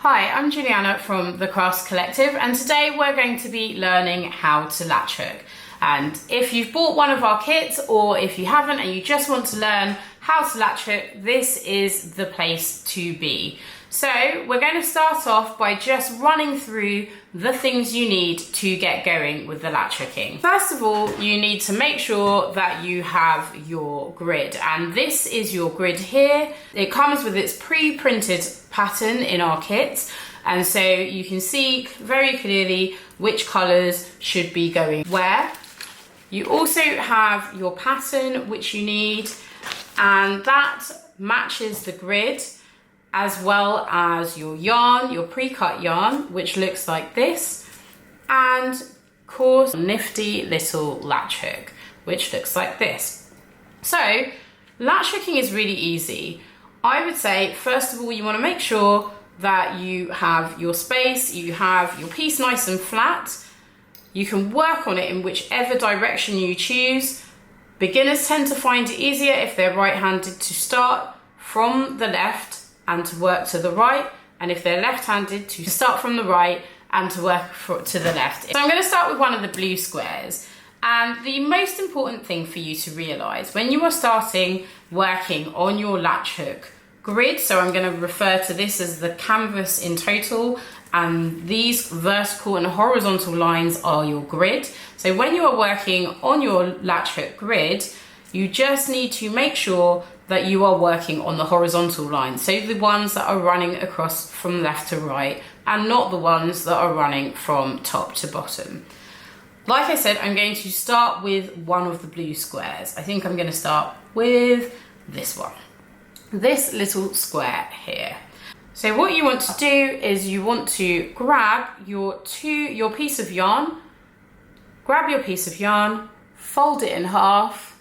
Hi, I'm Juliana from the Crafts Collective, and today we're going to be learning how to latch hook. And if you've bought one of our kits, or if you haven't and you just want to learn how to latch hook, this is the place to be. So we're going to start off by just running through the things you need to get going with the latch hooking. First of all, you need to make sure that you have your grid, and this is your grid here. It comes with its pre-printed pattern in our kit, and so you can see very clearly which colours should be going where. You also have your pattern which you need, and that matches the grid, as well as your yarn, your pre-cut yarn, which looks like this, and of course nifty little latch hook, which looks like this. So latch hooking is really easy. I would say first of all you want to make sure that you have your space, you have your piece nice and flat. You can work on it in whichever direction you choose. Beginners tend to find it easier if they're right-handed to start from the left and to work to the right, and if they're left-handed to start from the right and to work to the left. So I'm going to start with one of the blue squares, and the most important thing for you to realise when you are starting working on your latch hook grid, so I'm going to refer to this as the canvas in total, and these vertical and horizontal lines are your grid. So when you are working on your latch hook grid, you just need to make sure that you are working on the horizontal lines, so the ones that are running across from left to right and not the ones that are running from top to bottom. Like I said, I'm going to start with one of the blue squares. I think I'm going to start with this one, this little square here. So what you want to do is you want to grab your piece of yarn, fold it in half,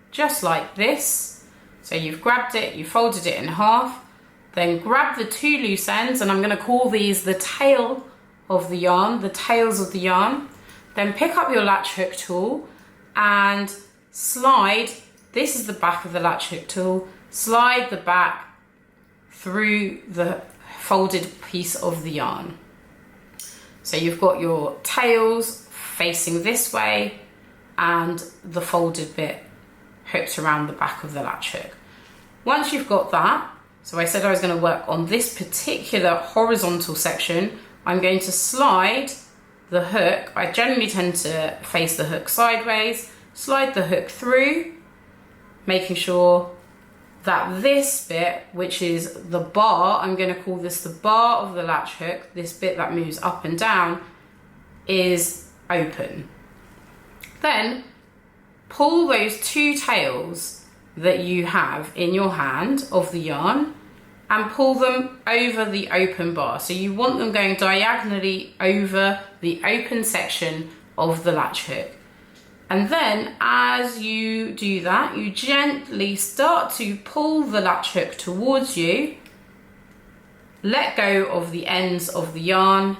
just like this. So you've grabbed it, you folded it in half, then grab the two loose ends, and I'm going to call these the tail of the yarn, the tails of the yarn. Then pick up your latch hook tool and slide, this is the back of the latch hook tool, slide the back through the folded piece of the yarn. So you've got your tails facing this way and the folded bit hooked around the back of the latch hook. Once you've got that, so I said I was going to work on this particular horizontal section, I'm going to slide the hook. I generally tend to face the hook sideways, slide the hook through, making sure that this bit, which is the bar, I'm going to call this the bar of the latch hook, this bit that moves up and down, is open. Then pull those two tails that you have in your hand of the yarn and pull them over the open bar. So you want them going diagonally over the open section of the latch hook. And then as you do that, you gently start to pull the latch hook towards you, let go of the ends of the yarn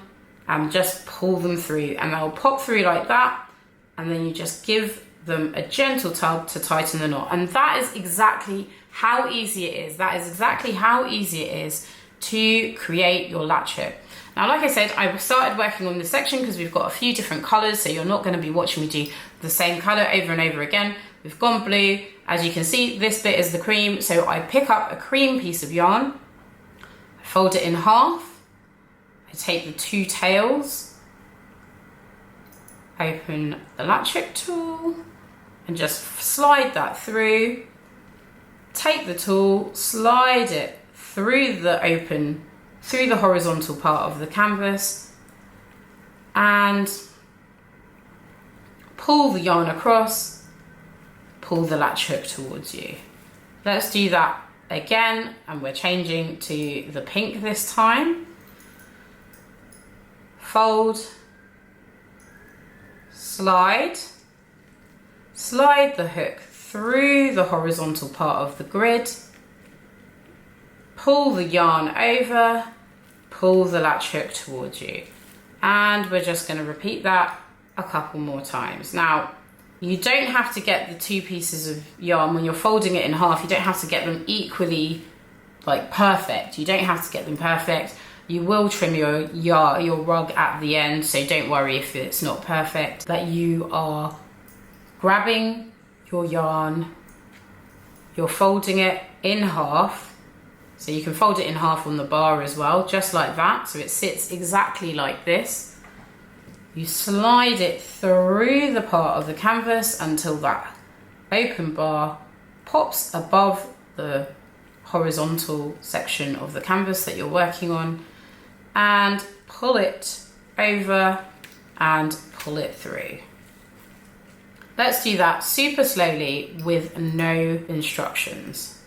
and just pull them through, and they'll pop through like that, and then you just give them a gentle tug to tighten the knot. And that is exactly how easy it is. That is exactly how easy it is to create your latch hook. Now, like I said, I started working on this section because we've got a few different colors, so you're not going to be watching me do the same color over and over again. We've gone blue. As you can see, this bit is the cream, so I pick up a cream piece of yarn, I fold it in half, I take the two tails, open the latch hook tool and just slide that through, take the tool, slide it through the horizontal part of the canvas and pull the yarn across, pull the latch hook towards you. Let's do that again, and we're changing to the pink this time. Fold, slide the hook through the horizontal part of the grid, pull the yarn over, pull the latch hook towards you. And we're just going to repeat that a couple more times. Now, you don't have to get the two pieces of yarn when you're folding it in half, you don't have to get them equally like perfect. You don't have to get them perfect. You will trim your rug at the end, so don't worry if it's not perfect. That you are grabbing your yarn, you're folding it in half, so you can fold it in half on the bar as well, just like that, so it sits exactly like this. You slide it through the part of the canvas until that open bar pops above the horizontal section of the canvas that you're working on, and pull it over and pull it through. Let's do that super slowly with no instructions.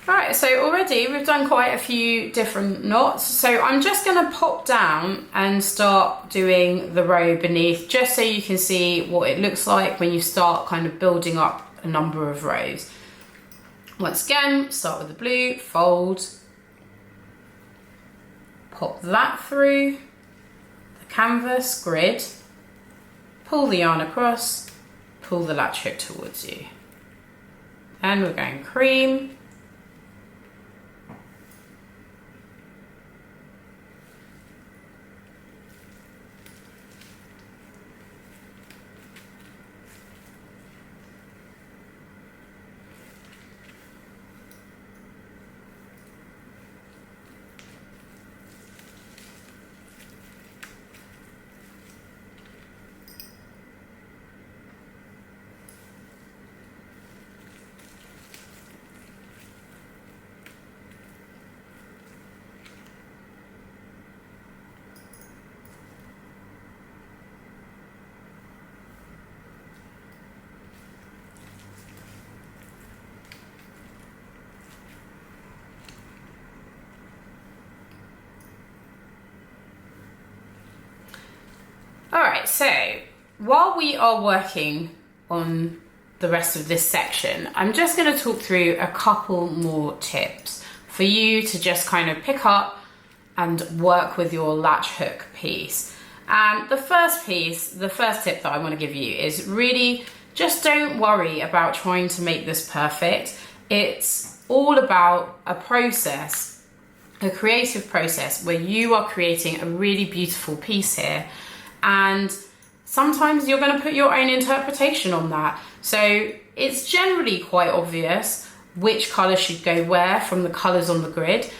Right, so already we've done quite a few different knots, so I'm just going to pop down and start doing the row beneath, just so you can see what it looks like when you start kind of building up a number of rows. Once again, start with the blue, fold, pop that through the canvas grid, pull the yarn across, pull the latch hook towards you, and we're going cream, Alright, so while we are working on the rest of this section, I'm just going to talk through a couple more tips for you to just kind of pick up and work with your latch hook piece. And the first tip that I want to give you is really just don't worry about trying to make this perfect. It's all about a process, a creative process where you are creating a really beautiful piece here. And sometimes you're going to put your own interpretation on that. So it's generally quite obvious which colour should go where from the colours on the grid.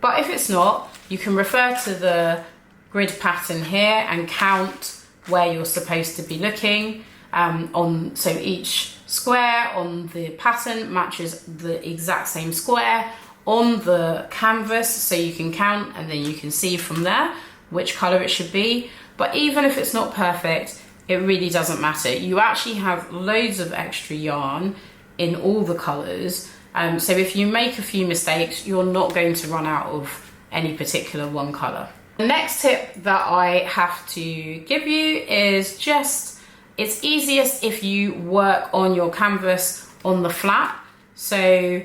But if it's not, you can refer to the grid pattern here and count where you're supposed to be looking. So each square on the pattern matches the exact same square on the canvas, so you can count and then you can see from there which colour it should be. But even if it's not perfect, it really doesn't matter. You actually have loads of extra yarn in all the colours. So if you make a few mistakes, you're not going to run out of any particular one colour. The next tip that I have to give you is just, it's easiest if you work on your canvas on the flat. So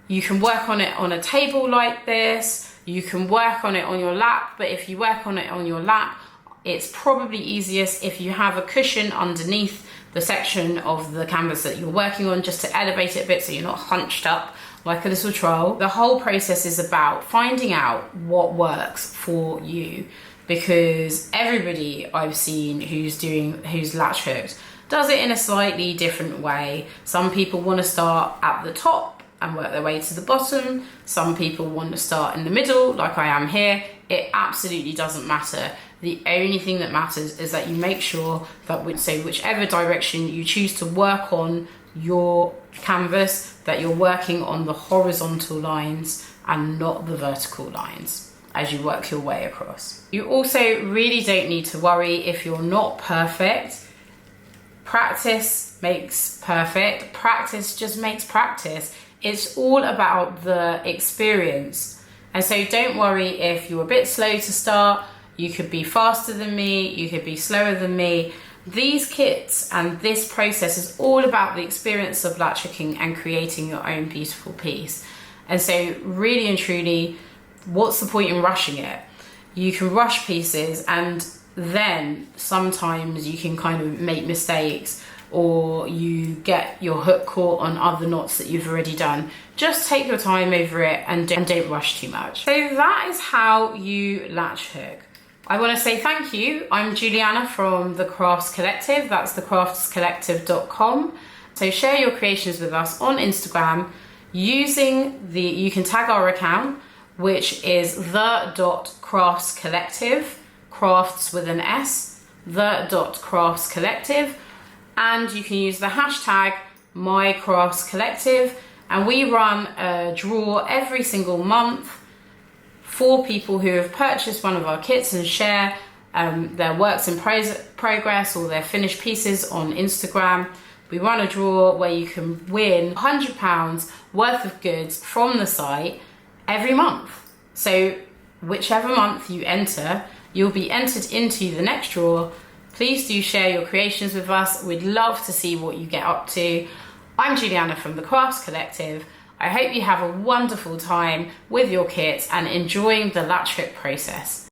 you can work on it on a table like this, you can work on it on your lap, but if you work on it on your lap, it's probably easiest if you have a cushion underneath the section of the canvas that you're working on, just to elevate it a bit so you're not hunched up like a little troll. The whole process is about finding out what works for you, because everybody I've seen who's latch hooked does it in a slightly different way. Some people want to start at the top and work their way to the bottom. Some people want to start in the middle like I am here. It absolutely doesn't matter. The only thing that matters is that you make sure that whichever direction you choose to work on your canvas, that you're working on the horizontal lines and not the vertical lines as you work your way across. You also really don't need to worry if you're not perfect. Practice makes perfect. Practice just makes practice. It's all about the experience. And so don't worry if you're a bit slow to start. You could be faster than me, you could be slower than me. These kits and this process is all about the experience of latch hooking and creating your own beautiful piece. And so really and truly, what's the point in rushing it? You can rush pieces and then sometimes you can kind of make mistakes, or you get your hook caught on other knots that you've already done. Just take your time over it and don't rush too much. So that is how you latch hook. I want to say thank you. I'm Juliana from The Crafts Collective. That's thecraftscollective.com. So share your creations with us on Instagram you can tag our account, which is the.craftscollective, crafts with an S, the.craftscollective, and you can use the hashtag #mycraftscollective, and we run a draw every single month for people who have purchased one of our kits and share their works in progress or their finished pieces on Instagram. We run a draw where you can win £100 worth of goods from the site every month. So whichever month you enter, you'll be entered into the next draw. Please do share your creations with us. We'd love to see what you get up to. I'm Juliana from The Crafts Collective. I hope you have a wonderful time with your kits and enjoying the latch hook process.